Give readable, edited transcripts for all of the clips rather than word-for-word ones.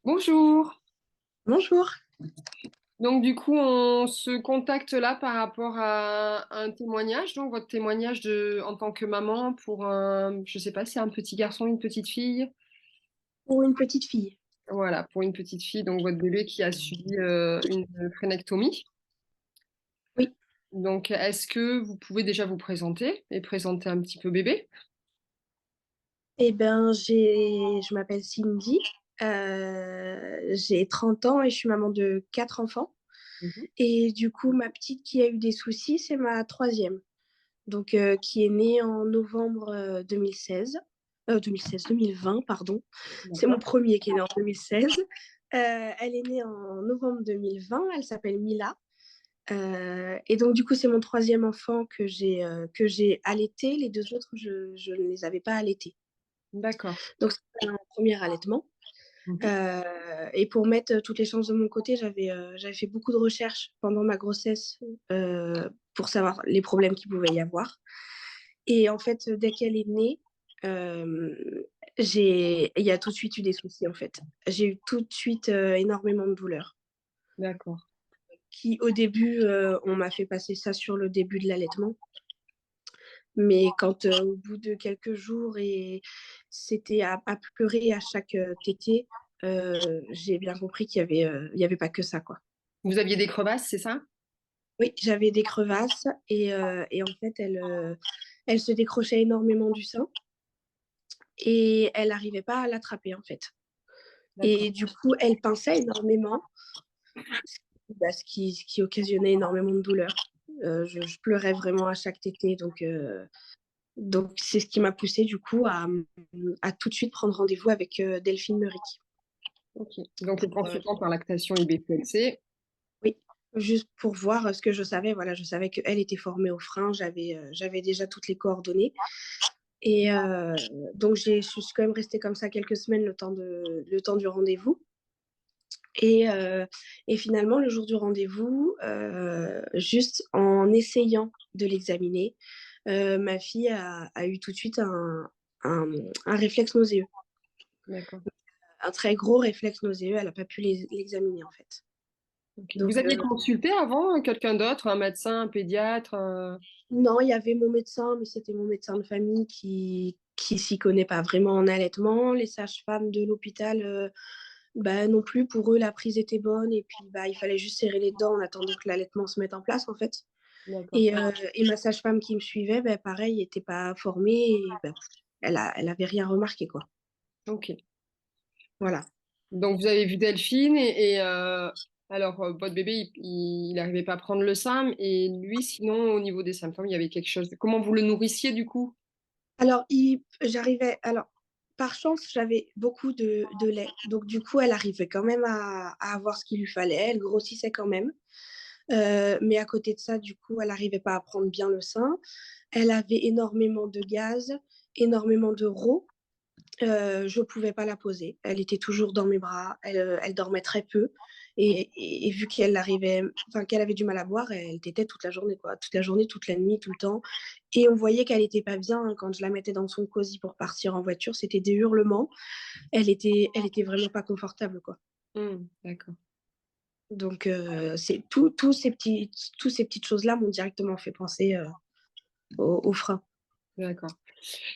Bonjour. Bonjour. Donc du coup, on se contacte là par rapport à un témoignage. Donc votre témoignage en tant que maman pour je sais pas, si c'est un petit garçon, une petite fille. Pour une petite fille. Voilà, pour une petite fille. Donc votre bébé qui a subi une frénectomie. Oui. Donc est-ce que vous pouvez déjà vous présenter et présenter un petit peu bébé? Je m'appelle Cindy. J'ai 30 ans et je suis maman de 4 enfants. Mhm. Et du coup, ma petite qui a eu des soucis, c'est ma troisième. Donc, qui est née en novembre 2016. 2020, pardon. C'est mon D'accord. premier qui est né en 2016. Elle est née en novembre 2020. Elle s'appelle Mila. Et donc, du coup, c'est mon troisième enfant que j'ai allaité. Les deux autres, je ne les avais pas allaités. D'accord. Donc, c'était un premier allaitement. Mhm. Et pour mettre toutes les chances de mon côté, j'avais fait beaucoup de recherches pendant ma grossesse pour savoir les problèmes qu'il pouvait y avoir. Et en fait, dès qu'elle est née, euh, il y a tout de suite eu des soucis, en fait. J'ai eu tout de suite énormément de douleurs. D'accord. Qui, au début, on m'a fait passer ça sur le début de l'allaitement. Mais quand au bout de quelques jours et c'était à pleurer à chaque tétée, j'ai bien compris il y avait pas que ça, quoi. Vous aviez des crevasses, c'est ça? Oui, j'avais des crevasses et en fait, elle se décrochait énormément du sein et elle n'arrivait pas à l'attraper, en fait. D'accord. Et du coup, elle pinçait énormément, ce qui occasionnait énormément de douleur. Je pleurais vraiment à chaque tétée, donc c'est ce qui m'a poussée du coup à tout de suite prendre rendez-vous avec Delphine Meuric. Ok. Donc le Euh, consultant par lactation IBPLC. oui, juste pour voir ce que je savais. Voilà, je savais qu'elle était formée au frein, j'avais déjà toutes les coordonnées. Et donc je suis quand même restée comme ça quelques semaines le temps du rendez-vous. Et, euh, et finalement, le jour du rendez-vous, juste en essayant de l'examiner, ma fille a eu tout de suite un, un réflexe nauséeux. D'accord. Un très gros réflexe nauséeux. Elle n'a pas pu l'examiner en fait. Ok. Vous Donc, aviez consulté avant quelqu'un d'autre, un médecin, un pédiatre non, il y avait mon médecin, mais c'était mon médecin de famille qui s'y connaît pas vraiment en allaitement. Les sages-femmes de l'hôpital, bah, non plus. Pour eux, la prise était bonne et puis bah, il fallait juste serrer les dents en attendant que l'allaitement se mette en place en fait. D'accord. Et ma sage-femme qui me suivait, bah, pareil, n'était pas formée et bah, elle avait rien remarqué quoi. Ok. Voilà. Donc vous avez vu Delphine alors votre bébé il n'arrivait pas à prendre le sein et lui sinon au niveau des symptômes il y avait quelque chose. Comment vous le nourrissiez du coup? Alors, alors, par chance, j'avais beaucoup de lait. Donc, du coup, elle arrivait quand même à avoir ce qu'il lui fallait. Elle grossissait quand même. Mais à côté de ça, du coup, elle n'arrivait pas à prendre bien le sein. Elle avait énormément de gaz, énormément de rots. Je ne pouvais pas la poser. Elle était toujours dans mes bras. Elle dormait très peu. Et vu qu'elle avait du mal à boire, elle tétait toute la journée, quoi. Toute la journée, toute la nuit, tout le temps. Et on voyait qu'elle n'était pas bien hein, quand je la mettais dans son cosy pour partir en voiture. C'était des hurlements. Elle était vraiment pas confortable, quoi. D'accord. Donc, c'est tous ces petites choses-là m'ont directement fait penser au frein. D'accord.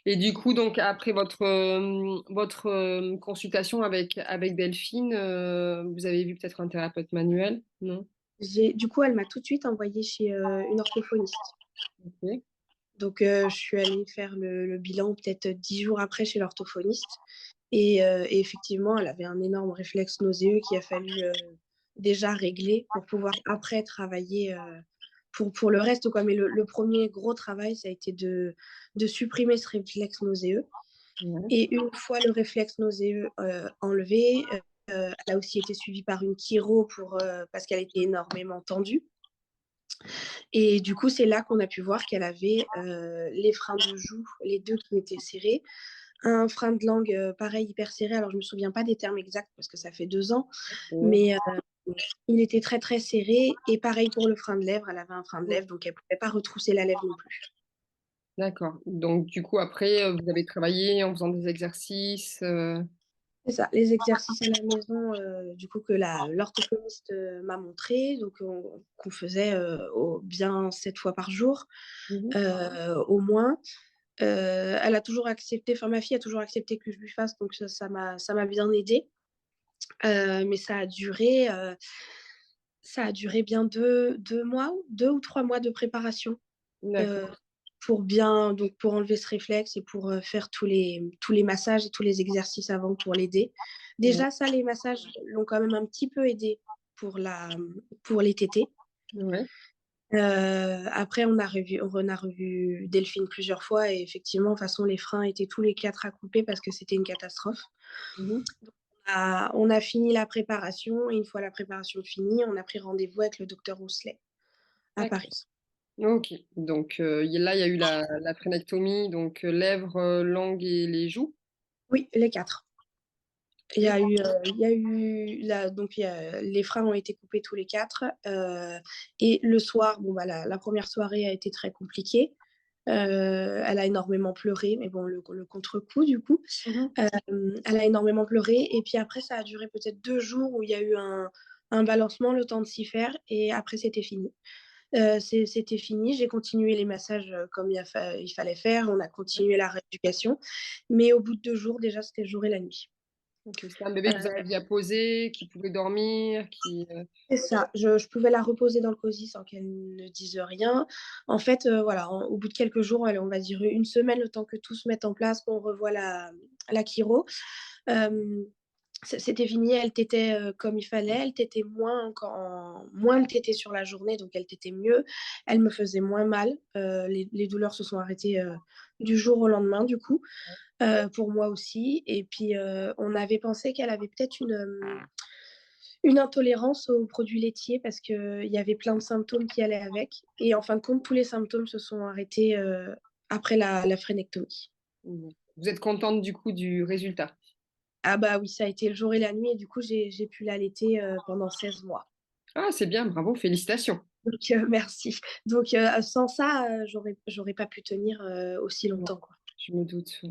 Et du coup, donc après votre consultation avec Delphine, vous avez vu peut-être un thérapeute manuel, non? Du coup, elle m'a tout de suite envoyée chez une orthophoniste. Ok. Donc, je suis allée faire le bilan peut-être 10 jours après chez l'orthophoniste. Et effectivement, elle avait un énorme réflexe nauséeux qu'il a fallu déjà régler pour pouvoir après travailler pour le reste. Quoi. Mais le premier gros travail, ça a été de supprimer ce réflexe nauséeux. Ouais. Et une fois le réflexe nauséeux enlevé, elle a aussi été suivie par une chiro parce qu'elle était énormément tendue. Et du coup, c'est là qu'on a pu voir qu'elle avait les freins de joue, les deux qui étaient serrés, un frein de langue pareil hyper serré. Alors, je me souviens pas des termes exacts parce que ça fait 2 ans, Ouais. mais il était très très serré. Et pareil pour le frein de lèvre, elle avait un frein de lèvre, donc elle pouvait pas retrousser la lèvre non plus. D'accord. Donc du coup après vous avez travaillé en faisant des exercices. C'est ça, les exercices à la maison, du coup que la l'orthophoniste, m'a montré, donc qu'on faisait, au bien 7 fois par jour, Mmh. au moins. Elle a toujours accepté, enfin ma fille a toujours accepté que je lui fasse, donc ça m'a bien aidée. Mais ça a duré bien 2 mois, 2 ou 3 mois de préparation, heu, D'accord. pour enlever ce réflexe et pour, faire tous les massages et tous les exercices avant pour l'aider. Ouais. Déjà ça, les massages l'ont quand même un petit peu aidée pour les tétés. Ouais. Après on a revu Delphine plusieurs fois et effectivement, de toute façon, les freins étaient tous les 4 à couper parce que c'était une catastrophe. Mmh. On a fini la préparation et une fois la préparation finie, on a pris rendez-vous avec le docteur Rousselet à D'accord. Paris. OK. Donc, là, il y a eu la frénectomie, donc, lèvres, langue et les joues? Oui, les 4. Il y Les a eu, les freins ont été coupés tous les 4, et le soir, bon, bah, la 1re soirée a été très compliquée. Elle a énormément pleuré, mais bon, le contre-coup du coup. Mmh. Elle a énormément pleuré et puis après ça a duré peut-être 2 jours où il y a eu un balancement, le temps de s'y faire et après c'était fini. C'était fini, j'ai continué les massages, comme il fallait faire, on a continué la rééducation, mais au bout de 2 jours déjà, c'était le jour et la nuit. OK, c'était un bébé que vous Heu, arriviez à poser, qui pouvait dormir, c'est ça, je pouvais la reposer dans le cosy sans qu'elle ne dise rien. En fait, voilà, au bout de quelques jours, allez, on va dire une semaine, le temps que tout se mette en place, qu'on revoie la chiro. Hem C'était fini, elle tétait, comme il fallait, elle tétait moins elle tétait sur la journée, donc elle tétait mieux. Elle me faisait moins mal, les douleurs se sont arrêtées, du jour au lendemain du coup, pour moi aussi et puis, on avait pensé qu'elle avait peut-être une intolérance aux produits laitiers parce qu'il y avait plein de symptômes qui allaient avec et en fin de compte, tous les symptômes se sont arrêtés, après la frénectomie. vous êtes contente du coup du résultat? Ah bah oui, ça a été le jour et la nuit et du coup j'ai pu l'allaiter, pendant 16 mois. Ah, c'est bien, bravo, félicitations. Donc merci. Donc sans ça, j'aurais pas pu tenir, aussi Ouais, longtemps, quoi. je me doute, ouais.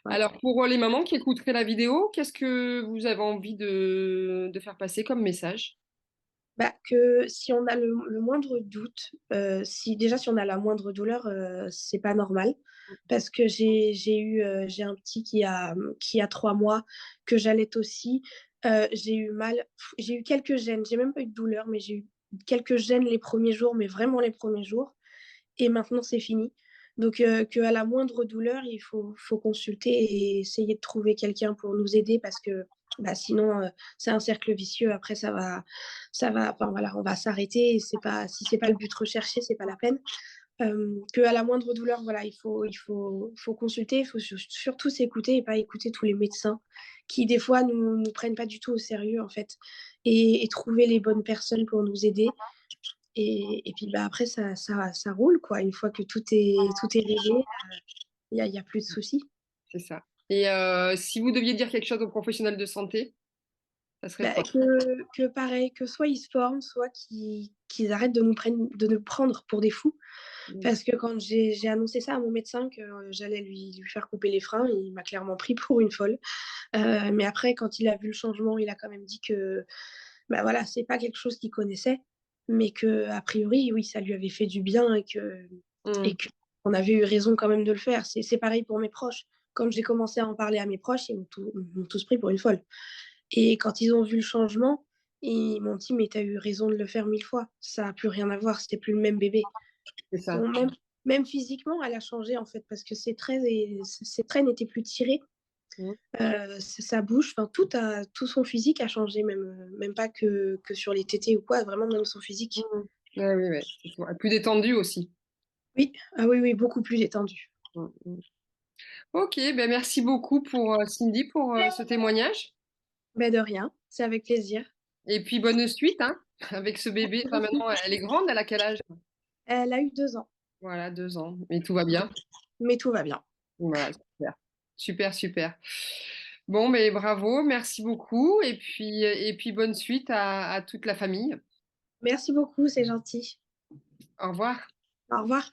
Ouais. Alors pour, les mamans qui écouteraient la vidéo, qu'est-ce que vous avez envie de faire passer comme message? Bah, que si on a le moindre doute, si on a la moindre douleur, c'est pas normal. Parce que j'ai un petit qui a 3 mois, que j'allaite aussi. J'ai eu mal, j'ai eu quelques gènes, j'ai même pas eu de douleur, mais j'ai eu quelques gènes les premiers jours, mais vraiment les premiers jours. Et maintenant c'est fini. Donc qu'à la moindre douleur, il faut consulter et essayer de trouver quelqu'un pour nous aider parce que, bah, sinon, c'est un cercle vicieux. Après enfin voilà, on va s'arrêter et c'est pas si c'est pas le but recherché, c'est pas la peine. Qu'à la moindre douleur, voilà, il faut consulter, il faut surtout s'écouter et pas écouter tous les médecins qui des fois nous prennent pas du tout au sérieux en fait et trouver les bonnes personnes pour nous aider et puis, bah, après ça roule quoi. Une fois que tout est réglé, il y a plus de soucis. C'est ça. Et si vous deviez dire quelque chose aux professionnels de santé, ça serait Bah, quoi? que pareil, que soit ils se forment, soit qu'ils arrêtent de nous prendre pour des fous. Mmh. Parce que quand j'ai annoncé ça à mon médecin que, j'allais lui faire couper les freins, il m'a clairement pris pour une folle. Mais après quand il a vu le changement, il a quand même dit que, bah, voilà, c'est pas quelque chose qu'il connaissait, mais qu'a priori, oui, ça lui avait fait du bien et Mmh. qu'on avait eu raison quand même de le faire. C'est pareil pour mes proches. Quand j'ai commencé à en parler à mes proches, ils m'ont tous pris pour une folle et quand ils ont vu le changement, ils m'ont dit: «Mais tu as eu raison de le faire 1000 fois. Ça a plus rien à voir, c'était plus le même bébé». C'est ça. Bon, même physiquement, elle a changé, en fait, parce que ses traits n'étaient plus tirés, Mmh. sa bouche, enfin tout son physique a changé même, même pas que sur les tétés ou quoi, vraiment même son physique. Mmh. Ouais, oui, ouais, c'est ça. Plus détendu aussi. Oui, ah oui, oui, beaucoup plus détendu. Mmh mh. OK, ben merci beaucoup pour, Cindy, pour, ce témoignage Bah, de rien, c'est avec plaisir. et puis bonne suite, hein, avec ce bébé. Enfin Merci. maintenant, elle est grande, elle a quel âge? Elle a eu 2 ans, Voilà, 2 ans, mais tout va donc bien? mais tout va bien. Voilà, super. Super, super. Bon, beh, bravo, merci beaucoup et puis bonne suite à toute la famille. Merci beaucoup, c'est gentil. Au revoir. Au revoir.